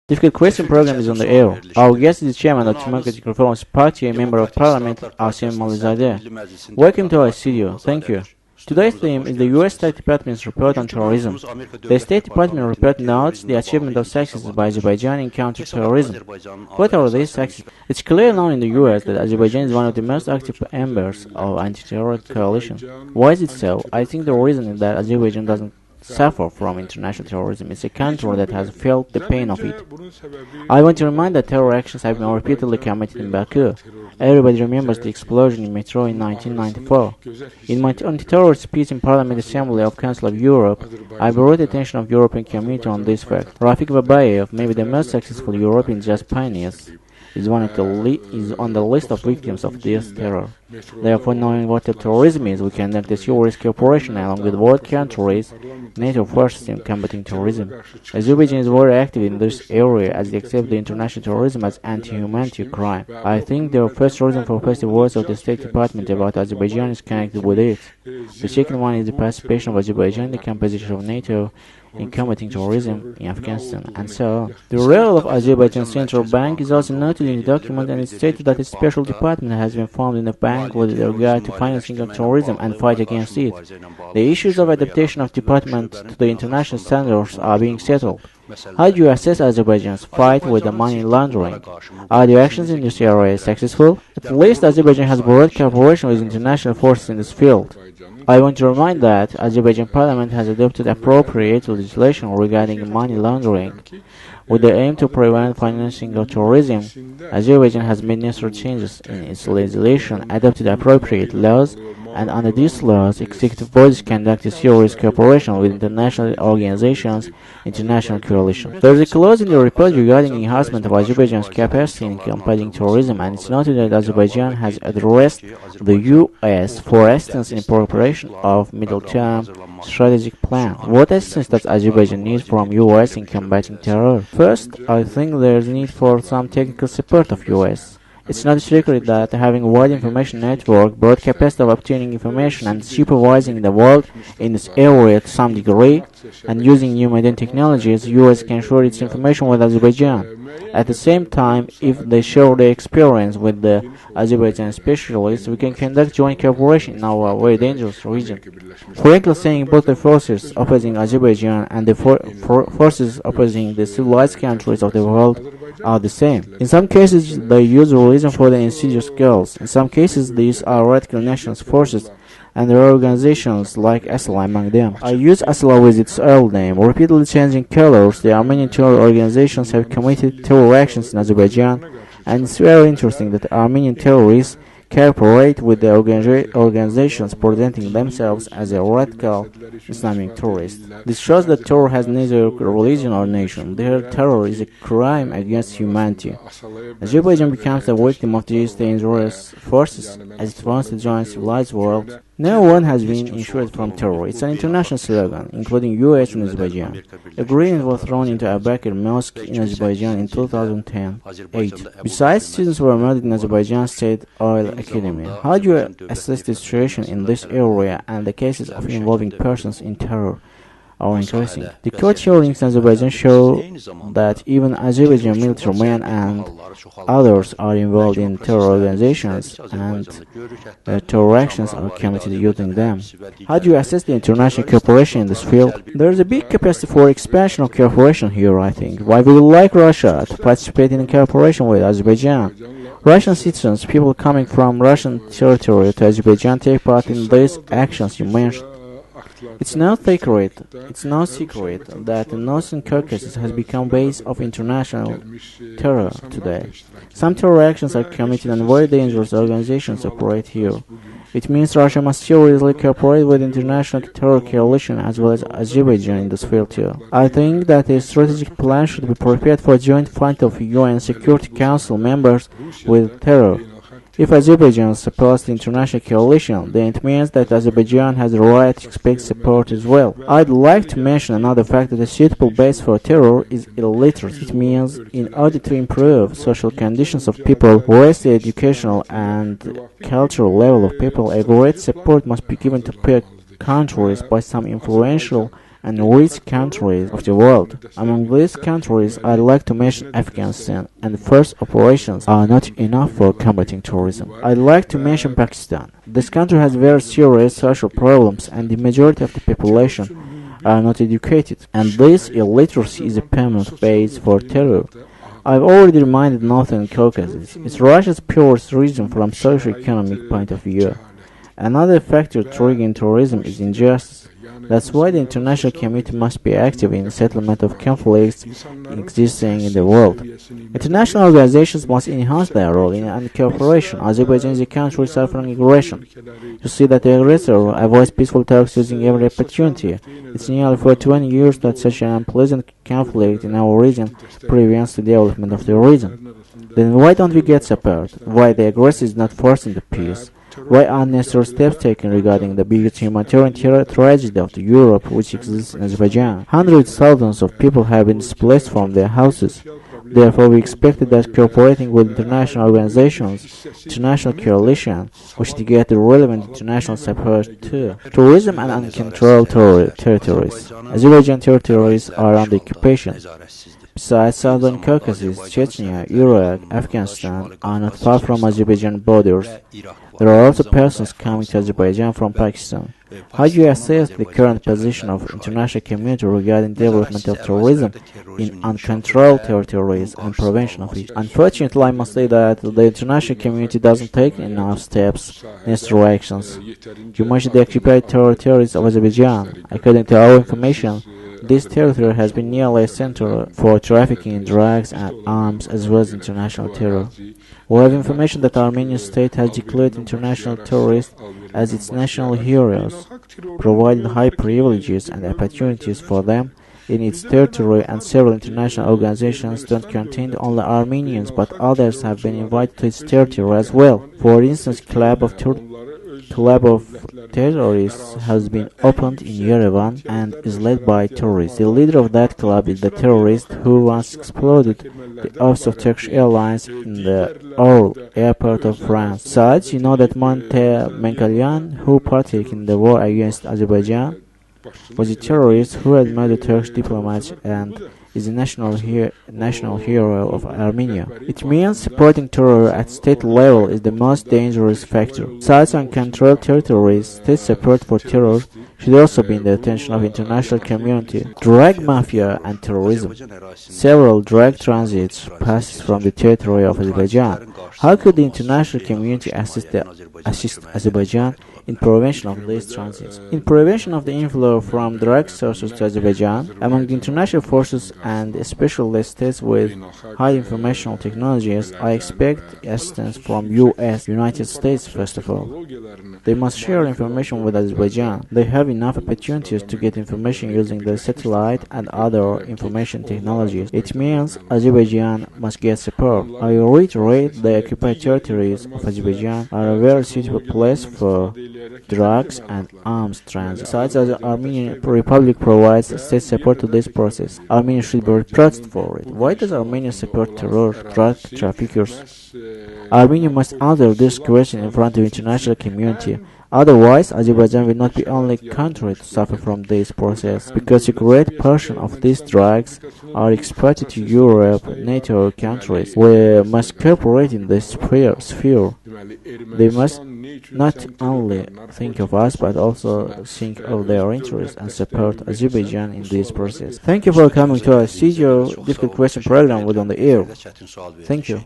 Difficult question program is on the air. Our guest is the chairman of Democratic Reforms Party, a member of parliament, Asim Mollazade. Welcome to our studio. Thank you. Today's theme is the U.S. State Department's report on terrorism. The State Department report notes the achievement of successes by Azerbaijan in counter-terrorism. What are these successes? It's clearly known in the U.S. that Azerbaijan is one of the most active members of anti-terror coalition. Why is it so? I think the reason is that Azerbaijan doesn't suffer from international terrorism. It's a country that has felt the pain of it. I want to remind that terror actions have been repeatedly committed in Baku. Everybody remembers the explosion in metro in 1994. In my anti-terror speech in Parliament Assembly of Council of Europe, I brought the attention of European community on this fact. Rafik Babayev, maybe the most successful European jazz pioneers, is on the list of victims of this terror. Therefore, knowing what terrorism is, we conduct a serious cooperation along with both countries, NATO forces in combating terrorism. Azerbaijan is very active in this area as they accept the international terrorism as anti-humanity crime. I think the first reason for positive words of the State Department about Azerbaijan is connected with it. The second one is the participation of Azerbaijan in the composition of NATO in combating terrorism in Afghanistan, and so on. The role of Azerbaijan Central Bank is also noted in the document, and it stated that a special department has been formed in the bank with regard to financing of terrorism and fight against it. The issues of adaptation of department to the international standards are being settled. How do you assess Azerbaijan's fight with the money laundering? Are the actions in this area successful? At least Azerbaijan has broad cooperation with international forces in this field. I want to remind that Azerbaijan Parliament has adopted appropriate legislation regarding money laundering. With the aim to prevent financing of terrorism, Azerbaijan has made necessary changes in its legislation, adopted appropriate laws, and under these laws, executive bodies conduct a serious cooperation with international organizations, international coalitions. There is a clause in the report regarding enhancement of Azerbaijan's capacity in combating terrorism, and it's noted that Azerbaijan has addressed the U.S., for instance, in preparation of middle-term strategic plan. What assistance does Azerbaijan need from U.S. in combating terror? First, I think there is need for some technical support of U.S. It's not a secret that having a wide information network, broad capacity of obtaining information, and supervising the world in this area to some degree, and using new modern technologies, U.S. can share its information with Azerbaijan. At the same time, if they share their experience with the Azerbaijan specialists, we can conduct joint cooperation in our very dangerous region. Frankly saying, both the forces opposing Azerbaijan and the forces opposing the civilized countries of the world are the same. In some cases, they use religion for their insidious goals. In some cases, these are radical nationalist forces, and there are organizations like Asla among them. I use Asla with its old name, repeatedly changing colors. The Armenian terror organizations have committed terror actions in Azerbaijan, and it's very interesting that Armenian terrorists cooperate with the organizations presenting themselves as a radical Islamic terrorist. This shows that terror has neither religion or nation. Their terror is a crime against humanity. Azerbaijan becomes the victim of these dangerous forces as it wants to join civilized world. No one has been insured from terror. It's an international slogan, including U.S. and Azerbaijan. A grenade was thrown into Abu Bakr Mosque in Azerbaijan in 2010-8. Besides, students were murdered in Azerbaijan State Oil Academy. How do you assess the situation in this area and the cases of involving persons in terror are increasing? The court hearings in Azerbaijan show that even Azerbaijan military men and others are involved in terror organizations, and terror actions are committed using them. How do you assess the international cooperation in this field? There is a big capacity for expansion of cooperation here, I think. Why would you like Russia to participate in cooperation with Azerbaijan? Russian citizens, people coming from Russian territory to Azerbaijan, take part in these actions you mentioned. It's no secret that the Northern Caucasus has become base of international terror today. Some terror actions are committed and very dangerous organizations operate here. It means Russia must seriously cooperate with international terror coalition as well as Azerbaijan in this field too. I think that a strategic plan should be prepared for joint fight of UN Security Council members with terror. If Azerbaijan supports the international coalition, then it means that Azerbaijan has the right to expect support as well. I'd like to mention another fact that a suitable base for terror is illiteracy. It means in order to improve social conditions of people, raise the educational and cultural level of people, a great support must be given to peer countries by some influential and rich countries of the world. Among these countries, I'd like to mention Afghanistan, and first operations are not enough for combating terrorism. I'd like to mention Pakistan. This country has very serious social problems, and the majority of the population are not educated, and this illiteracy is a permanent base for terror. I've already reminded Northern Caucasus. It's Russia's purest region from socio-economic point of view. Another factor triggering terrorism is injustice. That's why the international community must be active in the settlement of conflicts existing in the world. International organizations must enhance their role in cooperation. Azerbaijan is a country suffering aggression. You see that the aggressor avoids peaceful talks using every opportunity. It's nearly for 20 years that such an unpleasant conflict in our region prevents the development of the region. Then why don't we get support? Why the aggressor is not forcing the peace? Why are unnecessary steps taken regarding the biggest humanitarian tragedy of Europe which exists in Azerbaijan? Hundreds of thousands of people have been displaced from their houses. Therefore, we expected that cooperating with international organizations, international coalition, we should get the relevant international support too. Tourism and uncontrolled territories. Azerbaijan territories are under occupation. Besides Southern Caucasus, Chechnya, Iraq, Afghanistan are not far from Azerbaijan borders. There are also persons coming to Azerbaijan from Pakistan. How do you assess the current position of international community regarding development of terrorism in uncontrolled territories and prevention of it? Unfortunately, I must say that the international community doesn't take enough steps, necessary actions. You mentioned the occupied territories of Azerbaijan. According to our information, this territory has been nearly a center for trafficking in drugs and arms as well as international terror. We have information that Armenian state has declared international terrorists as its national heroes, providing high privileges and opportunities for them in its territory, and several international organizations don't contain only Armenians but others have been invited to its territory as well. For instance, Club of Terrorists has been opened in Yerevan and is led by terrorists. The leader of that club is the terrorist who once exploded the office of Turkish Airlines in the Orly airport of France. Besides, you know that Monte Menkalyan, who partook in the war against Azerbaijan, was a terrorist who had murdered Turkish diplomats and is a national hero of Armenia. It means supporting terror at state level is the most dangerous factor. Besides uncontrolled territories, state support for terror should also be in the attention of international community. Drug mafia and terrorism. Several drug transits passes from the territory of Azerbaijan. How could the international community assist Azerbaijan in prevention of these transits? In prevention of the inflow from drug sources to Azerbaijan, among the international forces and especially states with high informational technologies, I expect assistance from United States first of all. They must share information with Azerbaijan. They have enough opportunities to get information using the satellite and other information technologies. It means Azerbaijan must get support. I reiterate the occupied territories of Azerbaijan are a very suitable place for drugs and arms transit. Besides, the Armenian Republic provides state support to this process. Armenia should be reproached for it. Why does Armenia support terror, drug traffickers? Armenia must answer this question in front of the international community. Otherwise, Azerbaijan will not be only country to suffer from this process, because a great portion of these drugs are exported to Europe, NATO countries. We must cooperate in this sphere. They must not only think of us, but also think of their interests and support Azerbaijan in this process. Thank you for coming to our studio difficult question program with On the Air. Thank you.